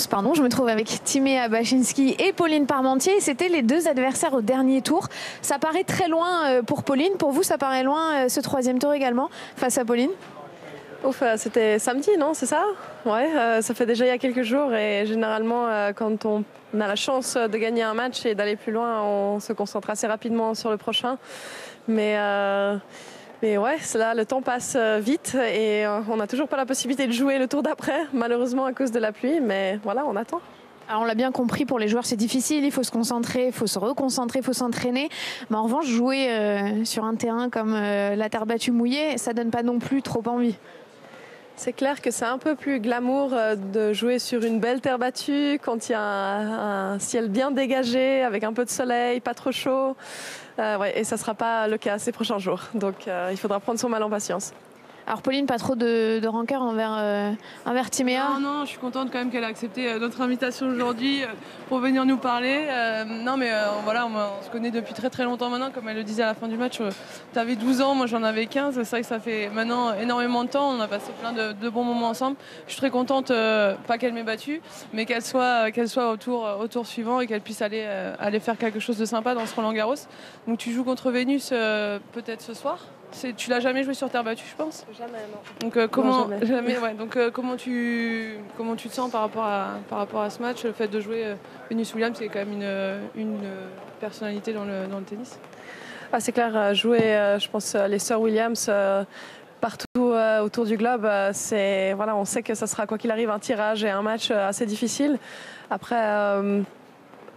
Pardon, je me trouve avec Timea Bachinski et Pauline Parmentier. C'était les deux adversaires au dernier tour. Ça paraît très loin pour Pauline. Pour vous, ça paraît loin ce troisième tour également face à Pauline? Ouf, c'était samedi, non? C'est ça? Ouais, ça fait déjà il y a quelques jours et généralement quand on a la chance de gagner un match et d'aller plus loin, on se concentre assez rapidement sur le prochain. Mais ouais, là, le temps passe vite et on n'a toujours pas la possibilité de jouer le tour d'après, malheureusement à cause de la pluie. Mais voilà, on attend. Alors on l'a bien compris, pour les joueurs c'est difficile, il faut se concentrer, il faut se reconcentrer, il faut s'entraîner. Mais en revanche, jouer sur un terrain comme la terre battue mouillée, ça donne pas non plus trop envie. C'est clair que c'est un peu plus glamour de jouer sur une belle terre battue quand il y a un ciel bien dégagé, avec un peu de soleil, pas trop chaud. Ouais, et ça ne sera pas le cas ces prochains jours. Donc il faudra prendre son mal en patience. Alors Pauline, pas trop de rancœur envers Timea? Non, je suis contente quand même qu'elle a accepté notre invitation aujourd'hui pour venir nous parler. Non mais voilà, on se connaît depuis très très longtemps maintenant, comme elle le disait à la fin du match. Tu avais 12 ans, moi j'en avais 15, c'est vrai que ça fait maintenant énormément de temps, on a passé plein de bons moments ensemble. Je suis très contente, pas qu'elle m'ait battue, mais qu'elle soit au tour suivant et qu'elle puisse aller faire quelque chose de sympa dans ce Roland-Garros. Donc tu joues contre Vénus peut-être ce soir? Tu l'as jamais joué sur terre battue, je pense? Jamais, non. Donc comment non, jamais. Ouais. Donc comment tu te sens par rapport à ce match, le fait de jouer Venus Williams, c'est quand même une personnalité dans le tennis. Ah, c'est clair, jouer, je pense, les sœurs Williams partout autour du globe, voilà, on sait que ça sera quoi qu'il arrive un tirage et un match assez difficile. Après.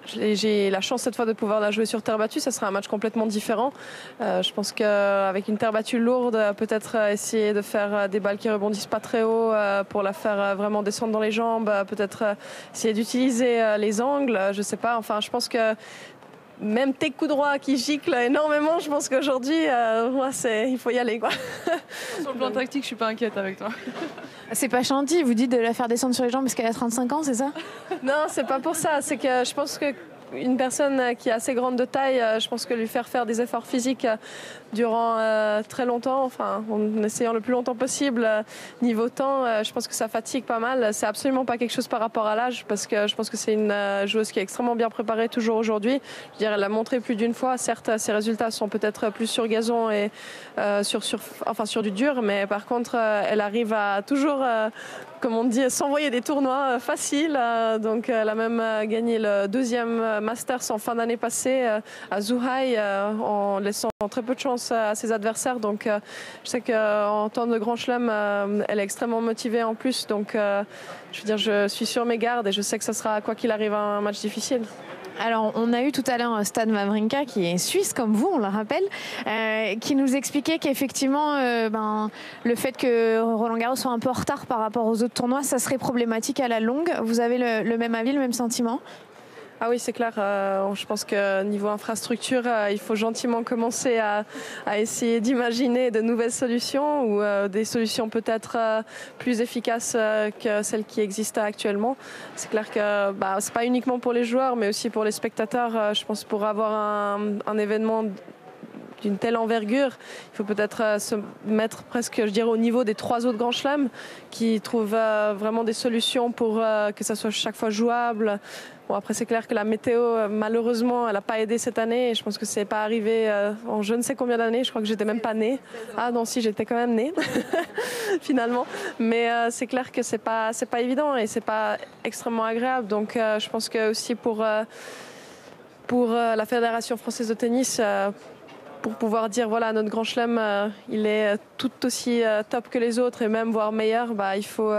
J'ai la chance cette fois de pouvoir la jouer sur terre battue, ça sera un match complètement différent. Je pense qu'avec une terre battue lourde, peut-être essayer de faire des balles qui rebondissent pas très haut pour la faire vraiment descendre dans les jambes, peut-être essayer d'utiliser les angles, je sais pas, enfin je pense que même tes coups droits qui giclent énormément, je pense qu'aujourd'hui, il faut y aller, quoi. Sur le plan tactique, je suis pas inquiète avec toi. C'est pas gentil, vous dites de la faire descendre sur les jambes parce qu'elle a 35 ans, c'est ça? Non, c'est pas pour ça. C'est que je pense qu'une personne qui est assez grande de taille, je pense que lui faire des efforts physiques durant très longtemps, enfin en essayant le plus longtemps possible, niveau temps, je pense que ça fatigue pas mal. C'est absolument pas quelque chose par rapport à l'âge, parce que je pense que c'est une joueuse qui est extrêmement bien préparée toujours aujourd'hui. Je veux dire, elle l'a montré plus d'une fois. Certes, ses résultats sont peut-être plus sur gazon et sur du dur, mais par contre, elle arrive à toujours comme on dit, s'envoyer des tournois faciles. Donc elle a même gagné le deuxième Masters en fin d'année passée à Zhuhai en laissant très peu de chance à ses adversaires. Donc je sais qu'en temps de grand chelem, elle est extrêmement motivée en plus. Donc je veux dire, je suis sur mes gardes et je sais que ça sera, quoi qu'il arrive, un match difficile. Alors, on a eu tout à l'heure Stan Wawrinka, qui est suisse comme vous, on le rappelle, qui nous expliquait qu'effectivement, le fait que Roland-Garros soit un peu en retard par rapport aux autres tournois, ça serait problématique à la longue. Vous avez le même avis, le même sentiment? Ah oui, c'est clair. Je pense que niveau infrastructure, il faut gentiment commencer à essayer d'imaginer de nouvelles solutions ou des solutions peut-être plus efficaces que celles qui existent actuellement. C'est clair que c'est pas uniquement pour les joueurs, mais aussi pour les spectateurs. Je pense pour avoir un événement d'une telle envergure, il faut peut-être se mettre presque, je dirais, au niveau des 3 autres grands chelems qui trouvent vraiment des solutions pour que ça soit chaque fois jouable. Bon, après, c'est clair que la météo, malheureusement, elle n'a pas aidé cette année. Et je pense que c'est pas arrivé en je ne sais combien d'années. Je crois que j'étais même pas née. Ah non, si, j'étais quand même née, finalement. Mais c'est clair que c'est pas évident et c'est pas extrêmement agréable. Donc, je pense que aussi pour la Fédération française de tennis, pour pouvoir dire voilà, notre grand chelem il est tout aussi top que les autres et même voire meilleur, il faut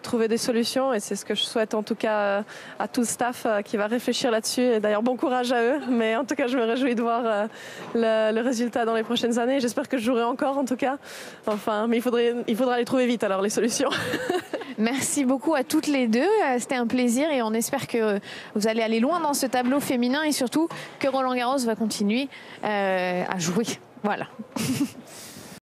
trouver des solutions et c'est ce que je souhaite en tout cas à tout le staff qui va réfléchir là-dessus et d'ailleurs bon courage à eux, mais en tout cas je me réjouis de voir le résultat dans les prochaines années. J'espère que je jouerai encore en tout cas, enfin, mais il faudra les trouver vite alors les solutions. Merci beaucoup à toutes les deux, c'était un plaisir et on espère que vous allez aller loin dans ce tableau féminin et surtout que Roland Garros va continuer à jouer. Voilà.